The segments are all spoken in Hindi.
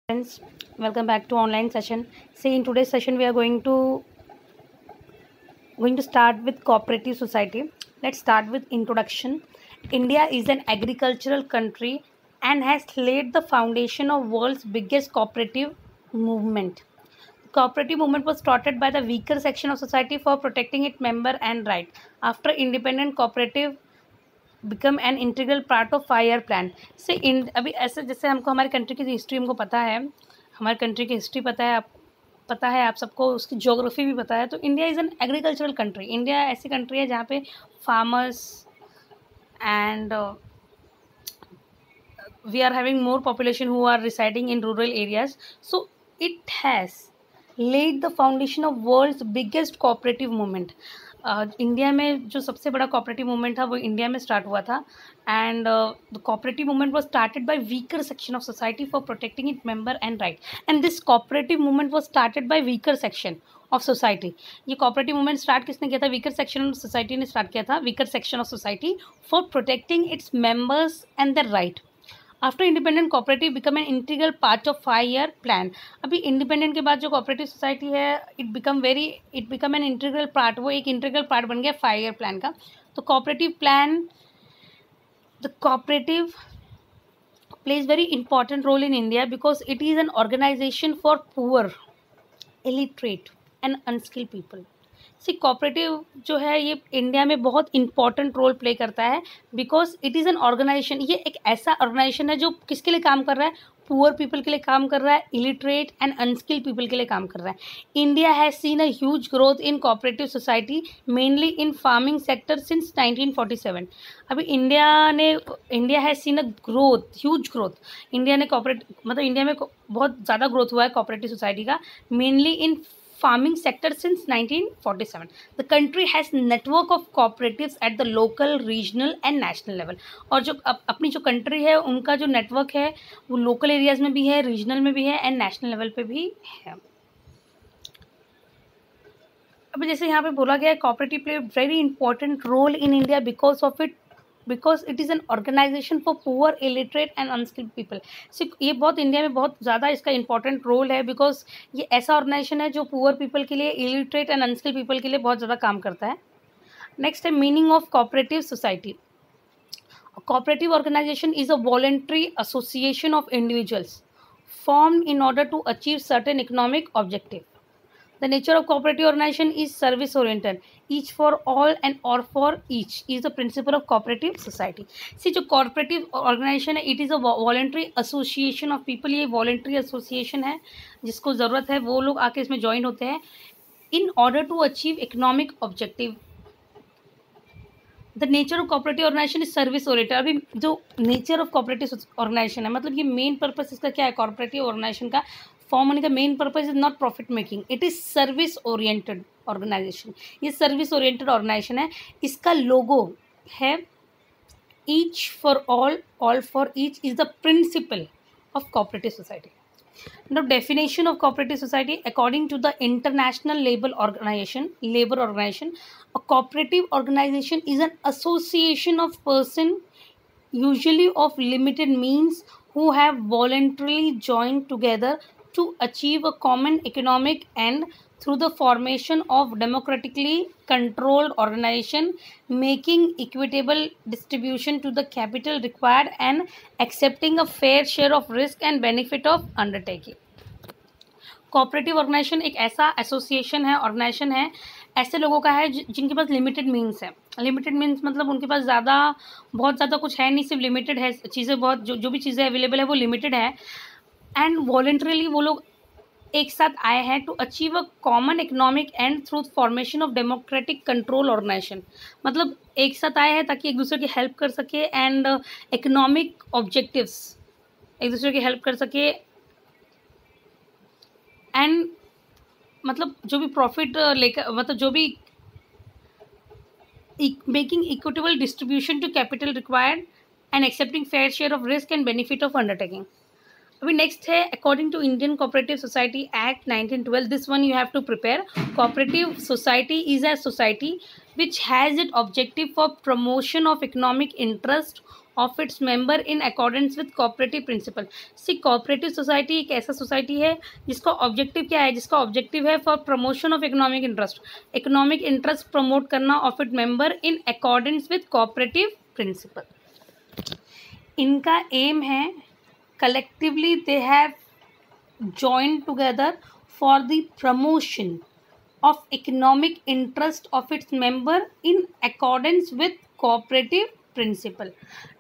Friends, welcome back to online session. See, in today's session we are going to start with cooperative society. Let's start with introduction. India is an agricultural country and has laid the foundation of world's biggest cooperative movement. The cooperative movement was started by the weaker section of society for protecting its member and right. After independent, cooperative become an integral part of 5 year plan से अभी ऐसे जैसे हमको हमारी कंट्री की हिस्ट्री हमको पता है, हमारी कंट्री की हिस्ट्री पता है आप सबको, उसकी ज्योग्राफी भी पता है। तो India is an agricultural country. India ऐसी कंट्री है जहाँ पे farmers and we are having more population who are residing in rural areas. So it has laid the foundation of world's biggest cooperative movement. India में जो सबसे बड़ा कोऑपरेटिव मूवमेंट था वो इंडिया में स्टार्ट हुआ था and the cooperative movement was started by weaker section of society for protecting it member and right. And this cooperative movement was started by weaker section of society. ये कोऑपरेटिव मूवमेंट स्टार्ट किसने किया था? वीकर सेक्शन ऑफ सोसाइटी ने स्टार्ट किया था। Weaker section of society for protecting its members and their right. After independent cooperative become an integral part of 5 year plan. अभी इंडिपेंडेंट के बाद जो कोऑपरेटिव सोसाइटी है it become an integral part, वो एक इंटीग्रल पार्ट बन गया 5 ईयर प्लान का। तो cooperative plays very important role in India because it is an organization for poor, illiterate and unskilled people. Cooperative जो है ये इंडिया में बहुत इंपॉर्टेंट रोल प्ले करता है because it is an organisation. ये एक ऐसा ऑर्गेनाइजेशन है जो किसके लिए काम कर रहा है? पुअर पीपल के लिए काम कर रहा है, इलिटरेट एंड अनस्किल्ड पीपल के लिए काम कर रहा है। India has seen a huge growth in cooperative society mainly in farming sector since 1947। अभी India has seen a huge growth. India में बहुत ज़्यादा ग्रोथ हुआ है कोऑपरेटिव सोसाइटी का, mainly in farming sector since 1947. The country has network of cooperatives at the local, regional and national level. और जो अपनी जो कंट्री है उनका जो नेटवर्क है वो लोकल एरियाज में भी है, रीजनल में भी है एंड नेशनल लेवल पे भी है। अब जैसे यहाँ पे बोला गया है cooperative play very important role in India because it is an organisation for poor, illiterate and unskilled people. ये बहुत इंडिया में बहुत ज़्यादा इसका इंपॉर्टेंट रोल है बिकॉज ये ऐसा ऑर्गेनाइजेशन है जो पुअर पीपल के लिए, इलिटरेट एंड अनस्किल्ड पीपल के लिए बहुत ज़्यादा काम करता है। नेक्स्ट है meaning of cooperative society. Cooperative organisation is a voluntary association of individuals formed in order to achieve certain economic objective. The nature of cooperative organization is service oriented. Each for all and all for each is the principle of cooperative society. See, जो cooperative organization है it is a voluntary association of people. ये voluntary association है जिसको ज़रूरत है वो लोग आके इसमें join होते हैं in order to achieve economic objective. The nature of cooperative organization is service oriented. अभी जो nature of cooperative organization है मतलब ये main purpose इसका क्या है? cooperative organization का फॉर्म होने का main purpose is not profit making, it is service oriented organisation. ये सर्विस ओरिएंटेड ऑर्गेनाइजेशन है। इसका लोगो है each for all, all for each is the principle of cooperative society. Now, definition of cooperative society according to the International Labour Organization, a cooperative organization is an association of persons, usually of limited means, who have voluntarily joined together to achieve a common economic end through the formation of democratically controlled organization, making equitable distribution to the capital required and accepting a fair share of risk and benefit of undertaking. Cooperative organisation एक ऐसा एसोसिएशन है, ऑर्गेनाइजेशन है ऐसे लोगों का है जिनके पास लिमिटेड मीन्स है। लिमिटेड मीन्स मतलब उनके पास बहुत ज़्यादा कुछ है नहीं, सिर्फ लिमिटेड है चीज़ें, बहुत जो भी चीज़ें अवेलेबल है वो लिमिटेड है एंड वॉलेंटरीली वो लोग एक साथ आए हैं to achieve a common economic end through formation of democratic control organisation. मतलब एक साथ आए हैं ताकि एक दूसरे की हेल्प कर सके एंड इकोनॉमिक ऑब्जेक्टिव्स एक दूसरे की हेल्प कर सके एंड मतलब जो भी प्रॉफिट लेकर मतलब जो भी making equitable distribution to capital required and accepting fair share of risk and benefit of undertaking. अभी नेक्स्ट है according to Indian Cooperative Society Act 1912, this one you have to prepare. Cooperative society is a society which has its objective for promotion of economic interest of its member in accordance with cooperative principle. See cooperative society एक ऐसा सोसाइटी है जिसका ऑब्जेक्टिव क्या है, जिसका ऑब्जेक्टिव है for promotion of economic interest promote करना of it member in accordance with cooperative principle. इनका एम है collectively they have joined together for the promotion of economic interest of its member in accordance with cooperative principle.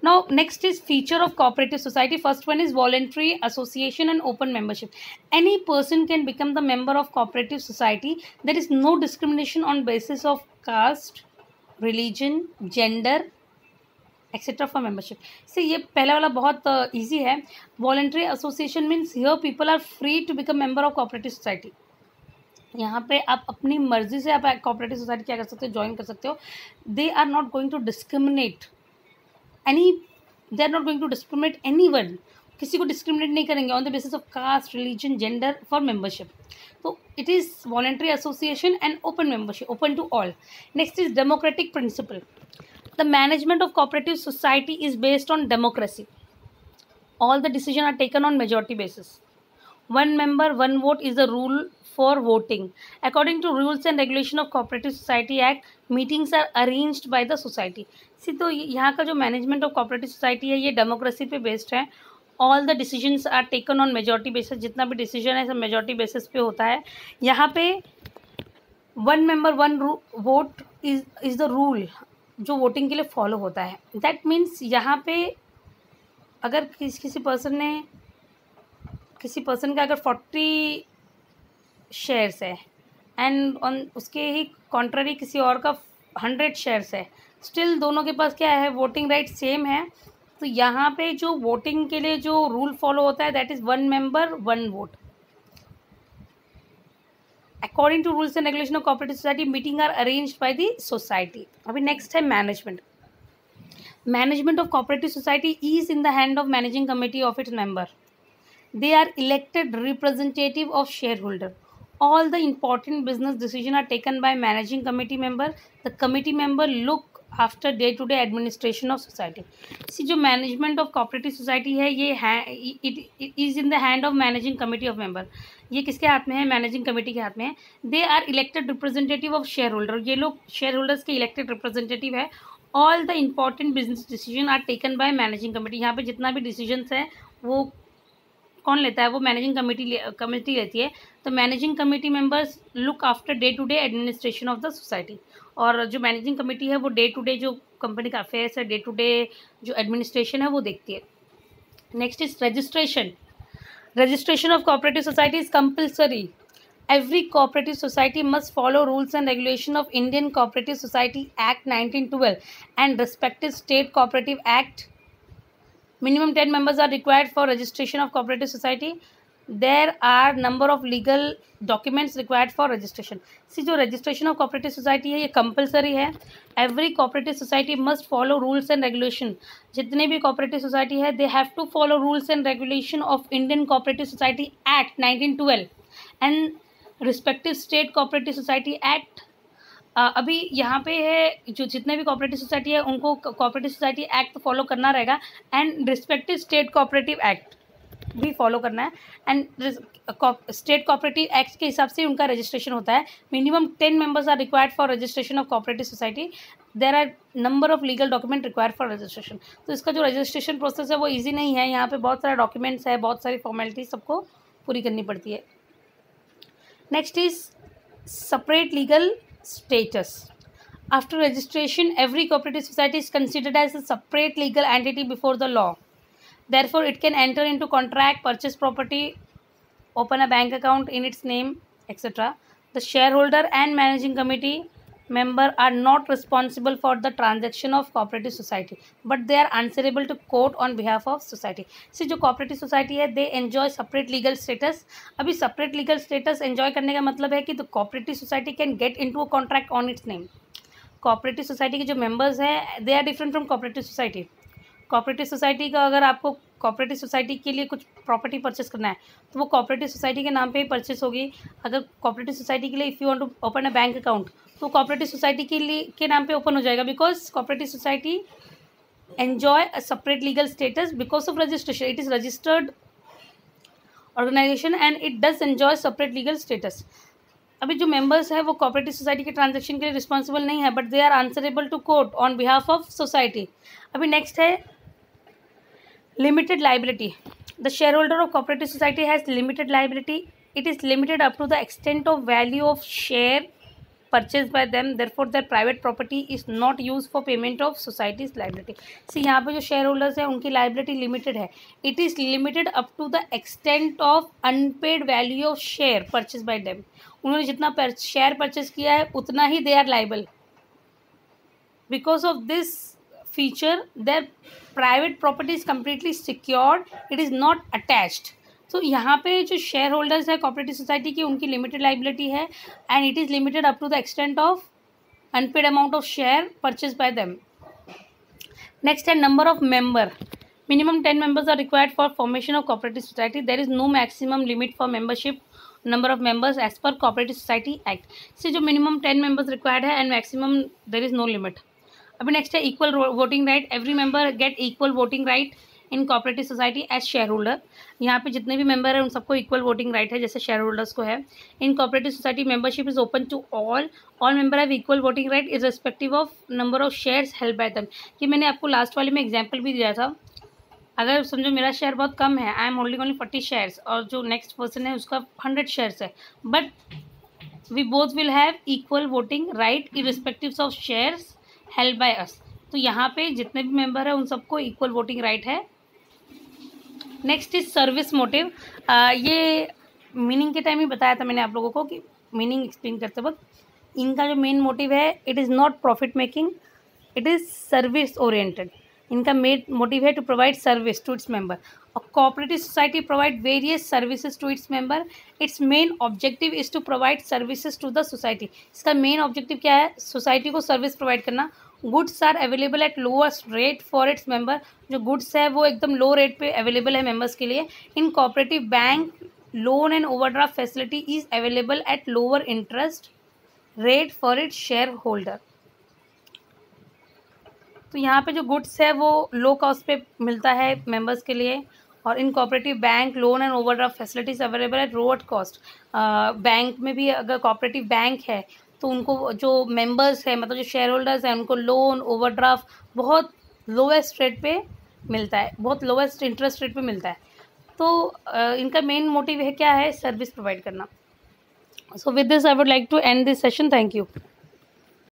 Now next is feature of cooperative society. First one is voluntary association and open membership. Any person can become the member of cooperative society. There is no discrimination on basis of caste, religion, gender, etcetera for membership. से ये पहला वाला बहुत इजी है। Voluntary association means here people are free to become member of cooperative society. यहाँ पे आप अपनी मर्जी से आप कोऑपरेटिव सोसाइटी क्या कर सकते हो, ज्वाइन कर सकते हो। They are not going to discriminate anyone, किसी को डिस्क्रिमिनेट नहीं करेंगे on the basis of caste, religion, gender for membership. तो it is voluntary association and open membership, open to all. Next is democratic principle. The management of cooperative society is based on democracy. All the decisions are taken on majority basis. One member, one vote is the rule for voting. According to rules and regulation of Cooperative Society Act, meetings are arranged by the society. See, तो यहाँ का जो management of cooperative society है ये democracy पे based है। All the decisions are taken on majority basis. जितना भी decision है सब majority basis पे होता है। यहाँ पे one member, one vote is the rule जो वोटिंग के लिए फॉलो होता है। दैट मीन्स यहाँ पे अगर किसी पर्सन का अगर 40 शेयर्स है एंड ऑन उसके ही कॉन्ट्ररी किसी और का 100 शेयर्स है, स्टिल दोनों के पास क्या है, वोटिंग राइट सेम है। तो यहाँ पे जो वोटिंग के लिए जो रूल फॉलो होता है that is one member one vote. According to rules and regulation of cooperative society, meeting are arranged by the society. अभी next है management. Management of cooperative society is in the hand of managing committee of its member. They are elected representative of shareholder. All the important business decisions are taken by managing committee member. The committee member look after day to day administration of society. See जो मैनेजमेंट ऑफ कोऑपरेटिव सोसाइटी है ये it is in the hand of managing committee of member. ये किसके हाथ में है, मैनेजिंग कमेटी के हाथ में है। They are elected representative of shareholder, ये लोग शेयर होल्डर्स के इलेक्टेड रिप्रेजेंटेटिव है। All the important business decision are taken by managing committee. यहाँ पे जितना भी डिसीजंस है वो कौन लेता है, वो मैनेजिंग कमेटी लेती है। तो managing committee members look after day to day administration of the society. और जो मैनेजिंग कमेटी है वो डे टू डे जो कंपनी का अफेयर्स है, डे टू डे जो एडमिनिस्ट्रेशन है वो देखती है। Next is registration. Registration of cooperative society is compulsory. Every cooperative society must follow rules and regulation of Indian Cooperative Society Act 1912 and respective state cooperative act. Minimum 10 members are required for registration of cooperative society. There are number of legal documents required for registration. See, जो registration of cooperative society है ये compulsory है। Every cooperative society must follow rules and regulation. जितने भी cooperative society है they have to follow rules and regulation of Indian Cooperative Society Act 1912 and respective state cooperative Society act. अभी यहाँ पे है जो जितने भी कोऑपरेटिव सोसाइटी है उनको कोऑपरेटिव सोसाइटी एक्ट फॉलो करना रहेगा and respective state cooperative act भी फॉलो करना है। एंड स्टेट कोऑपरेटिव एक्ट के हिसाब से उनका रजिस्ट्रेशन होता है। Minimum 10 members are required for registration of cooperative society. There are number of legal document required for registration. तो इसका जो रजिस्ट्रेशन प्रोसेस है वो ईजी नहीं है, यहाँ पे बहुत सारे डॉक्यूमेंट्स है, बहुत सारी फॉर्मेलिटी सबको पूरी करनी पड़ती है। Next is separate legal status. After registration, every cooperative society is considered as a separate legal entity before the law. Therefore, it can enter into contract, purchase property, open a bank account in its name, etc. The shareholder and managing committee member are not responsible for the transaction of cooperative society, but they are answerable to court on behalf of society. See, जो cooperative society है they enjoy separate legal status. अभी separate legal status enjoy करने का मतलब है कि the cooperative society can get into a contract on its name. cooperative society के जो members हैं they are different from cooperative society. cooperative society का अगर आपको कोऑपरेटिव सोसाइटी के लिए कुछ प्रॉपर्टी परचेस करना है तो वो कोऑपरेटिव सोसाइटी के नाम पे ही परचेस होगी। अगर कोऑपरेटिव सोसाइटी के लिए if you want to open a bank account तो कोऑपरेटिव सोसाइटी के नाम पे ओपन हो जाएगा, because cooperative society enjoy a separate legal status because of registration. It is registered organization and it does enjoy separate legal status. अभी जो मेंबर्स है वो कोऑपरेटिव सोसाइटी के ट्रांजैक्शन के लिए रिस्पॉन्सिबल नहीं है, but they are answerable to court on behalf of society. अभी नेक्स्ट है limited liability. The shareholder of cooperative society has limited liability. It is limited up to the extent of value of share purchased by them, therefore their private property is not used for payment of society's liability. See, यहाँ पे जो शेयर होल्डर्स है उनकी लाइबिलिटी लिमिटेड है. It is limited up to the extent of unpaid value of share purchase by them. उन्होंने जितना शेयर परचेज किया है उतना ही they are liable. Because of this feature their private property is completely secured, it is not attached. तो यहाँ पे जो शेयर होल्डर्स है कोऑपरेटिव सोसाइटी की उनकी लिमिटेड लाइबिलिटी है and it is limited up to the extent of unpaid amount of share purchase by them. Next है number of member. Minimum 10 members are required for formation of cooperative society. There is no maximum limit for membership number of members as per Cooperative Society Act. से जो मिनिमम 10 members required है and maximum there is no limit. अभी नेक्स्ट है equal voting right. Every member get equal voting right in cooperative society as shareholder. यहाँ पे जितने भी मेंबर हैं उन सबको इक्वल वोटिंग राइट है जैसे शेयर होल्डर्स को है. In cooperative society membership is open to all member have equal voting right irrespective of number of shares held by them. ये मैंने आपको लास्ट वाले में एग्जाम्पल भी दिया था. अगर समझो मेरा शेयर बहुत कम है, I am holding only 40 shares और जो नेक्स्ट पर्सन है उसका 100 शेयर्स है, but we both will have equal voting right irrespective of shares held by us. तो यहाँ पे जितने भी मेंबर है उन सबको इक्वल वोटिंग राइट है. Next is service motive. ये मीनिंग के टाइम ही बताया था मैंने आप लोगों को कि मीनिंग एक्सप्लेन करते वक्त इनका जो मेन मोटिव है it is not profit making, it is service oriented. इनका मेन मोटिव है to provide service to its member. और cooperative society provide various services to its member. Its main objective is to provide services to the society. इसका मेन ऑब्जेक्टिव क्या है? सोसाइटी को सर्विस प्रोवाइड करना. Goods are available at lowest rate for its member. जो गुड्स है वो एकदम लो रेट पे अवेलेबल है मेंबर्स के लिए. इन cooperative bank loan and overdraft facility is available at lower interest rate for its share holder. तो यहाँ पे जो गुड्स है वो लो कॉस्ट पे मिलता है मेंबर्स के लिए. और इन cooperative bank loan and overdraft facilities available at lower cost. Bank में भी अगर कोऑपरेटिव बैंक है तो उनको जो मेंबर्स है मतलब जो शेयर होल्डर्स हैं उनको लोन ओवरड्राफ्ट बहुत लोएस्ट रेट पे मिलता है, बहुत लोएस्ट इंटरेस्ट रेट पे मिलता है. तो इनका मेन मोटिव है क्या है? सर्विस प्रोवाइड करना. So with this I would like to end this session. Thank you.